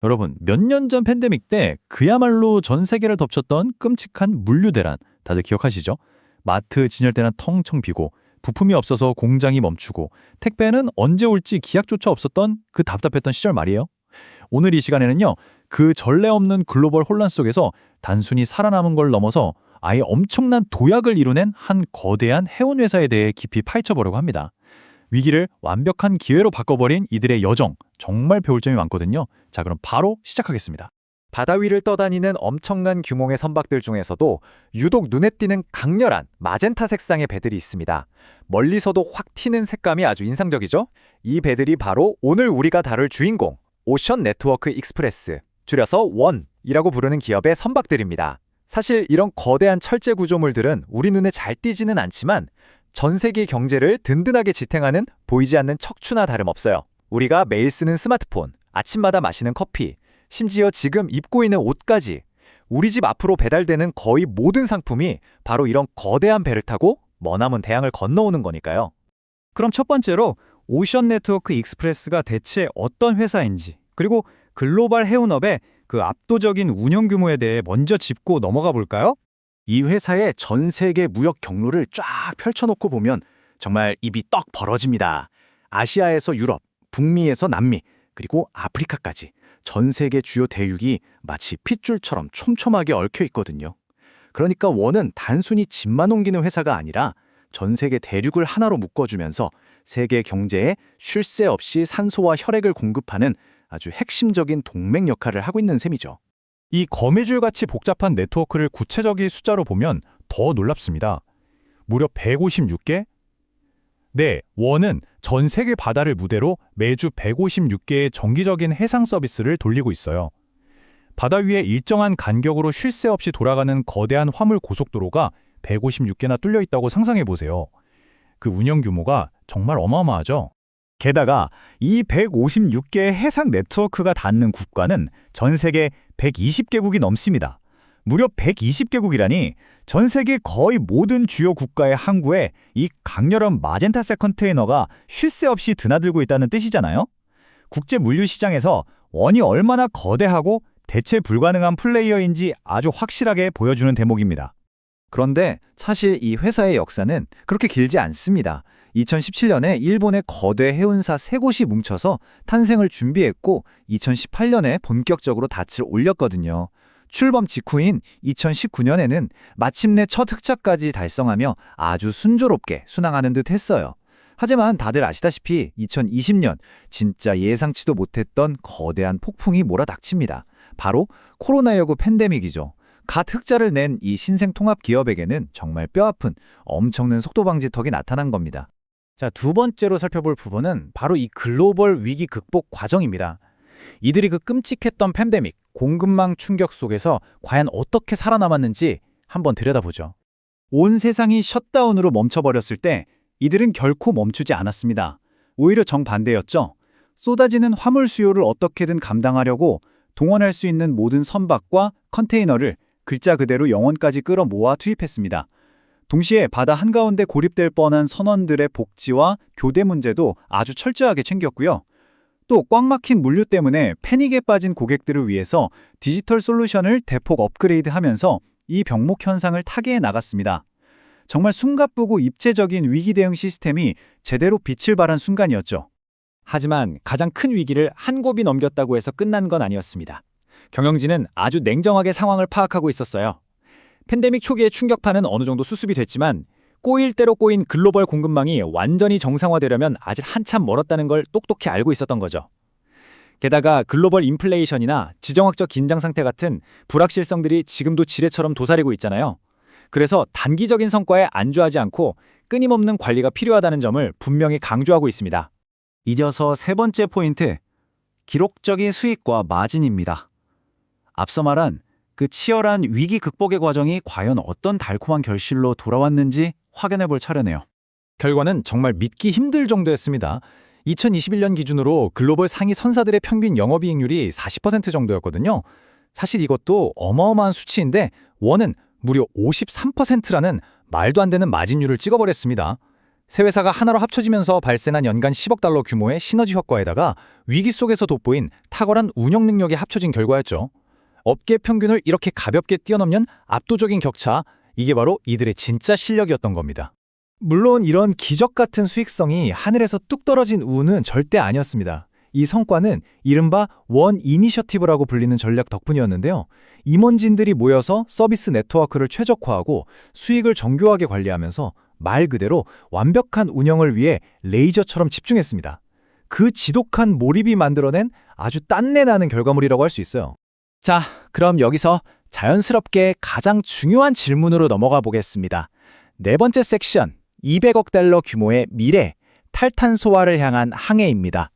여러분, 몇 년 전 팬데믹 때 그야말로 전 세계를 덮쳤던 끔찍한 물류 대란 다들 기억하시죠? 마트 진열대는 텅텅 비고 부품이 없어서 공장이 멈추고 택배는 언제 올지 기약조차 없었던 그 답답했던 시절 말이에요. 오늘 이 시간에는요. 그 전례 없는 글로벌 혼란 속에서 단순히 살아남은 걸 넘어서 아예 엄청난 도약을 이뤄낸 한 거대한 해운 회사에 대해 깊이 파헤쳐보려고 합니다. 위기를 완벽한 기회로 바꿔버린 이들의 여정, 정말 배울 점이 많거든요. 자, 그럼 바로 시작하겠습니다. 바다 위를 떠다니는 엄청난 규모의 선박들 중에서도 유독 눈에 띄는 강렬한 마젠타 색상의 배들이 있습니다. 멀리서도 확 튀는 색감이 아주 인상적이죠? 이 배들이 바로 오늘 우리가 다룰 주인공, 오션 네트워크 익스프레스, 줄여서 원이라고 부르는 기업의 선박들입니다. 사실 이런 거대한 철제 구조물들은 우리 눈에 잘 띄지는 않지만 전 세계 경제를 든든하게 지탱하는 보이지 않는 척추나 다름없어요. 우리가 매일 쓰는 스마트폰, 아침마다 마시는 커피, 심지어 지금 입고 있는 옷까지 우리 집 앞으로 배달되는 거의 모든 상품이 바로 이런 거대한 배를 타고 머나먼 대양을 건너오는 거니까요. 그럼 첫 번째로 오션 네트워크 익스프레스가 대체 어떤 회사인지, 그리고 글로벌 해운업의 그 압도적인 운영 규모에 대해 먼저 짚고 넘어가 볼까요? 이 회사의 전 세계 무역 경로를 쫙 펼쳐놓고 보면 정말 입이 떡 벌어집니다. 아시아에서 유럽, 북미에서 남미, 그리고 아프리카까지 전 세계 주요 대륙이 마치 핏줄처럼 촘촘하게 얽혀 있거든요. 그러니까 원은 단순히 짐만 옮기는 회사가 아니라 전 세계 대륙을 하나로 묶어주면서 세계 경제에 쉴 새 없이 산소와 혈액을 공급하는 아주 핵심적인 동맹 역할을 하고 있는 셈이죠. 이 거미줄같이 복잡한 네트워크를 구체적인 숫자로 보면 더 놀랍습니다. 무려 156개? 네, 원은 전 세계 바다를 무대로 매주 156개의 정기적인 해상 서비스를 돌리고 있어요. 바다 위에 일정한 간격으로 쉴 새 없이 돌아가는 거대한 화물 고속도로가 156개나 뚫려 있다고 상상해 보세요. 그 운영 규모가 정말 어마어마하죠? 게다가 이 156개의 해상 네트워크가 닿는 국가는 전 세계 120개국이 넘습니다. 무려 120개국이라니 전 세계 거의 모든 주요 국가의 항구에 이 강렬한 마젠타색 컨테이너가 쉴 새 없이 드나들고 있다는 뜻이잖아요. 국제 물류 시장에서 원이 얼마나 거대하고 대체 불가능한 플레이어인지 아주 확실하게 보여주는 대목입니다. 그런데 사실 이 회사의 역사는 그렇게 길지 않습니다. 2017년에 일본의 거대 해운사 3곳이 뭉쳐서 탄생을 준비했고 2018년에 본격적으로 닻을 올렸거든요. 출범 직후인 2019년에는 마침내 첫 흑자까지 달성하며 아주 순조롭게 순항하는 듯 했어요. 하지만 다들 아시다시피 2020년 진짜 예상치도 못했던 거대한 폭풍이 몰아닥칩니다. 바로 코로나19 팬데믹이죠. 갓 흑자를 낸 이 신생 통합 기업에게는 정말 뼈아픈 엄청난 속도 방지턱이 나타난 겁니다. 자, 두 번째로 살펴볼 부분은 바로 이 글로벌 위기 극복 과정입니다. 이들이 그 끔찍했던 팬데믹, 공급망 충격 속에서 과연 어떻게 살아남았는지 한번 들여다보죠. 온 세상이 셧다운으로 멈춰버렸을 때 이들은 결코 멈추지 않았습니다. 오히려 정반대였죠. 쏟아지는 화물 수요를 어떻게든 감당하려고 동원할 수 있는 모든 선박과 컨테이너를 글자 그대로 영원까지 끌어모아 투입했습니다. 동시에 바다 한가운데 고립될 뻔한 선원들의 복지와 교대 문제도 아주 철저하게 챙겼고요. 또 꽉 막힌 물류 때문에 패닉에 빠진 고객들을 위해서 디지털 솔루션을 대폭 업그레이드하면서 이 병목 현상을 타개해 나갔습니다. 정말 숨가쁘고 입체적인 위기 대응 시스템이 제대로 빛을 발한 순간이었죠. 하지만 가장 큰 위기를 한 곱이 넘겼다고 해서 끝난 건 아니었습니다. 경영진은 아주 냉정하게 상황을 파악하고 있었어요. 팬데믹 초기의 충격파는 어느 정도 수습이 됐지만 꼬일 대로 꼬인 글로벌 공급망이 완전히 정상화되려면 아직 한참 멀었다는 걸 똑똑히 알고 있었던 거죠. 게다가 글로벌 인플레이션이나 지정학적 긴장 상태 같은 불확실성들이 지금도 지뢰처럼 도사리고 있잖아요. 그래서 단기적인 성과에 안주하지 않고 끊임없는 관리가 필요하다는 점을 분명히 강조하고 있습니다. 이어서 세 번째 포인트, 기록적인 수익과 마진입니다. 앞서 말한 그 치열한 위기 극복의 과정이 과연 어떤 달콤한 결실로 돌아왔는지 확인해 볼 차례네요. 결과는 정말 믿기 힘들 정도였습니다. 2021년 기준으로 글로벌 상위 선사들의 평균 영업이익률이 40% 정도였거든요. 사실 이것도 어마어마한 수치인데 원은 무려 53%라는 말도 안 되는 마진율을 찍어버렸습니다. 세 회사가 하나로 합쳐지면서 발생한 연간 10억 달러 규모의 시너지 효과에다가 위기 속에서 돋보인 탁월한 운영 능력이 합쳐진 결과였죠. 업계 평균을 이렇게 가볍게 뛰어넘는 압도적인 격차, 이게 바로 이들의 진짜 실력이었던 겁니다. 물론 이런 기적 같은 수익성이 하늘에서 뚝 떨어진 우는 절대 아니었습니다. 이 성과는 이른바 원 이니셔티브라고 불리는 전략 덕분이었는데요. 임원진들이 모여서 서비스 네트워크를 최적화하고 수익을 정교하게 관리하면서 말 그대로 완벽한 운영을 위해 레이저처럼 집중했습니다. 그 지독한 몰입이 만들어낸 아주 딴내나는 결과물이라고 할 수 있어요. 자, 그럼 여기서 자연스럽게 가장 중요한 질문으로 넘어가 보겠습니다. 네 번째 섹션, 200억 달러 규모의 미래, 탈탄소화를 향한 항해입니다.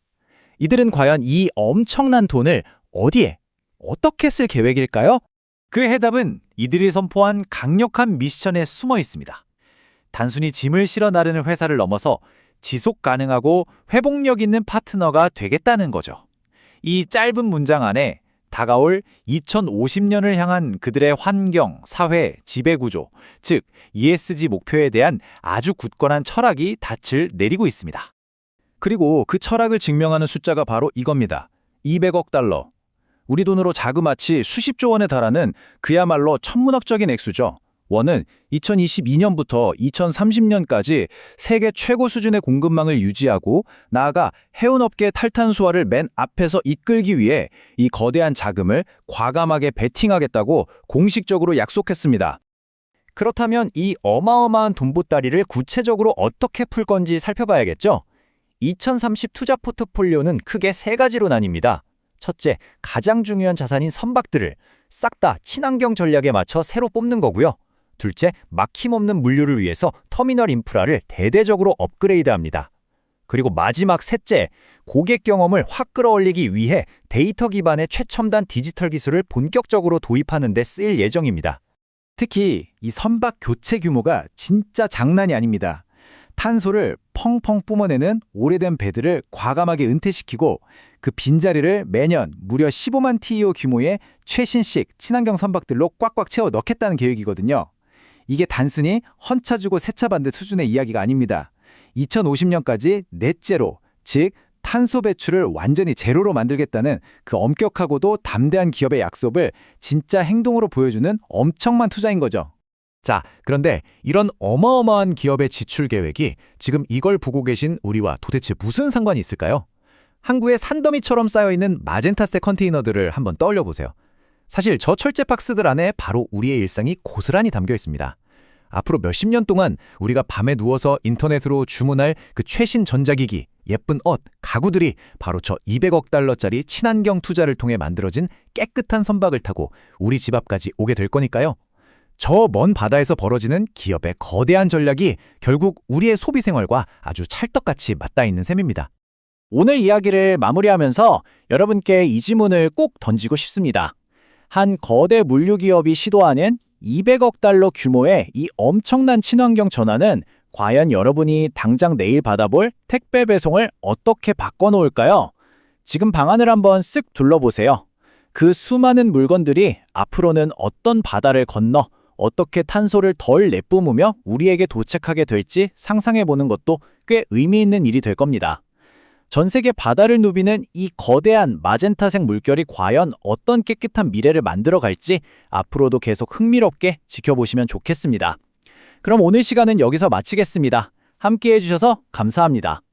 이들은 과연 이 엄청난 돈을 어디에, 어떻게 쓸 계획일까요? 그 해답은 이들이 선포한 강력한 미션에 숨어 있습니다. 단순히 짐을 실어 나르는 회사를 넘어서 지속 가능하고 회복력 있는 파트너가 되겠다는 거죠. 이 짧은 문장 안에 다가올 2050년을 향한 그들의 환경, 사회, 지배구조, 즉 ESG 목표에 대한 아주 굳건한 철학이 닻을 내리고 있습니다. 그리고 그 철학을 증명하는 숫자가 바로 이겁니다. 200억 달러. 우리 돈으로 자그마치 수십조 원에 달하는 그야말로 천문학적인 액수죠. 원은 2022년부터 2030년까지 세계 최고 수준의 공급망을 유지하고 나아가 해운업계 탈탄소화를 맨 앞에서 이끌기 위해 이 거대한 자금을 과감하게 베팅하겠다고 공식적으로 약속했습니다. 그렇다면 이 어마어마한 돈보따리를 구체적으로 어떻게 풀 건지 살펴봐야겠죠? 2030 투자 포트폴리오는 크게 세 가지로 나뉩니다. 첫째, 가장 중요한 자산인 선박들을 싹 다 친환경 전략에 맞춰 새로 뽑는 거고요. 둘째, 막힘없는 물류를 위해서 터미널 인프라를 대대적으로 업그레이드합니다. 그리고 마지막 셋째, 고객 경험을 확 끌어올리기 위해 데이터 기반의 최첨단 디지털 기술을 본격적으로 도입하는 데 쓰일 예정입니다. 특히 이 선박 교체 규모가 진짜 장난이 아닙니다. 탄소를 펑펑 뿜어내는 오래된 배들을 과감하게 은퇴시키고 그 빈자리를 매년 무려 15만 TEO 규모의 최신식 친환경 선박들로 꽉꽉 채워 넣겠다는 계획이거든요. 이게 단순히 헌차 주고 세차 반대 수준의 이야기가 아닙니다. 2050년까지 넷제로, 즉 탄소 배출을 완전히 제로로 만들겠다는 그 엄격하고도 담대한 기업의 약속을 진짜 행동으로 보여주는 엄청난 투자인 거죠. 자, 그런데 이런 어마어마한 기업의 지출 계획이 지금 이걸 보고 계신 우리와 도대체 무슨 상관이 있을까요? 항구에 산더미처럼 쌓여있는 마젠타색 컨테이너들을 한번 떠올려 보세요. 사실 저 철제 박스들 안에 바로 우리의 일상이 고스란히 담겨 있습니다. 앞으로 몇십 년 동안 우리가 밤에 누워서 인터넷으로 주문할 그 최신 전자기기, 예쁜 옷, 가구들이 바로 저 200억 달러짜리 친환경 투자를 통해 만들어진 깨끗한 선박을 타고 우리 집 앞까지 오게 될 거니까요. 저 먼 바다에서 벌어지는 기업의 거대한 전략이 결국 우리의 소비 생활과 아주 찰떡같이 맞닿아 있는 셈입니다. 오늘 이야기를 마무리하면서 여러분께 이 질문을 꼭 던지고 싶습니다. 한 거대 물류 기업이 시도하는 200억 달러 규모의 이 엄청난 친환경 전환은 과연 여러분이 당장 내일 받아볼 택배 배송을 어떻게 바꿔놓을까요? 지금 방안을 한번 쓱 둘러보세요. 그 수많은 물건들이 앞으로는 어떤 바다를 건너 어떻게 탄소를 덜 내뿜으며 우리에게 도착하게 될지 상상해보는 것도 꽤 의미 있는 일이 될 겁니다. 전 세계 바다를 누비는 이 거대한 마젠타색 물결이 과연 어떤 깨끗한 미래를 만들어갈지 앞으로도 계속 흥미롭게 지켜보시면 좋겠습니다. 그럼 오늘 시간은 여기서 마치겠습니다. 함께해 주셔서 감사합니다.